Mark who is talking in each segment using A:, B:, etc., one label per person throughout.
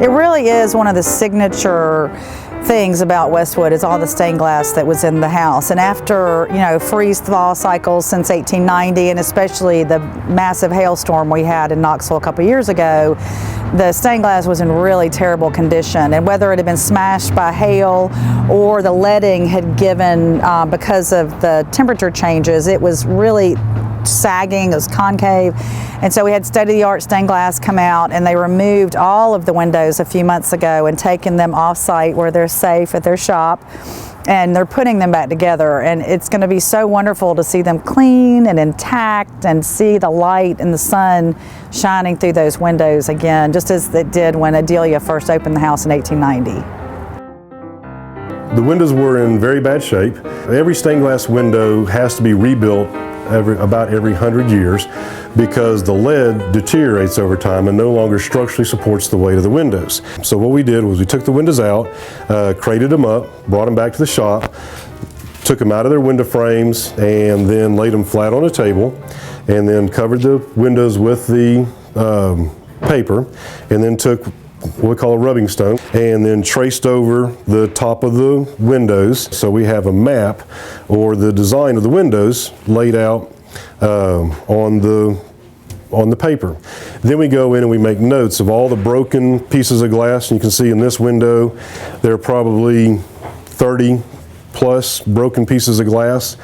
A: It really is one of the signature things about Westwood is all the stained glass that was in the house. And after, freeze-thaw cycles since 1890, and especially the massive hailstorm we had in Knoxville a couple years ago, the stained glass was in really terrible condition. And whether it had been smashed by hail or the leading had given, because of the temperature changes, it was really sagging, it was concave. And so we had state-of-the-art stained glass come out, and they removed all of the windows a few months ago and taken them off-site where they're safe at their shop, and they're putting them back together. And it's going to be so wonderful to see them clean and intact and see the light and the sun shining through those windows again, just as it did when Adelia first opened the house in 1890.
B: The windows were in very bad shape. Every stained glass window has to be rebuilt about every 100 years because the lead deteriorates over time and no longer structurally supports the weight of the windows. So what we did was we took the windows out, crated them up, brought them back to the shop, took them out of their window frames, and then laid them flat on a table, and then covered the windows with the paper, and then took what we call a rubbing stone, and then traced over the top of the windows. So we have a map or the design of the windows laid out on the paper. Then we go in and we make notes of all the broken pieces of glass. And you can see in this window there are probably 30 plus broken pieces of glass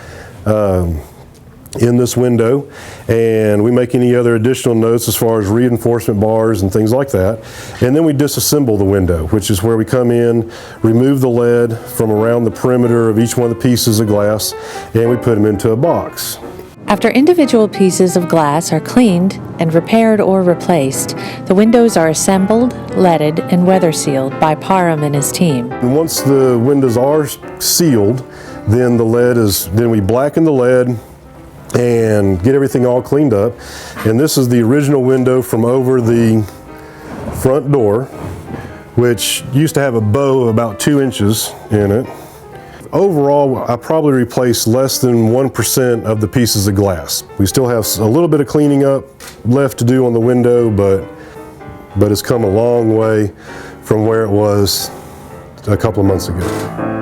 B: in this window, and we make any other additional notes as far as reinforcement bars and things like that. And then we disassemble the window, which is where we come in, remove the lead from around the perimeter of each one of the pieces of glass, and we put them into a box.
C: After individual pieces of glass are cleaned and repaired or replaced, the windows are assembled, leaded, and weather sealed by Parham and his team.
B: And once the windows are sealed, then we blacken the lead and get everything all cleaned up. And this is the original window from over the front door, which used to have a bow of about 2 inches in it. Overall, I probably replaced less than 1% of the pieces of glass. We still have a little bit of cleaning up left to do on the window, but it's come a long way from where it was a couple of months ago.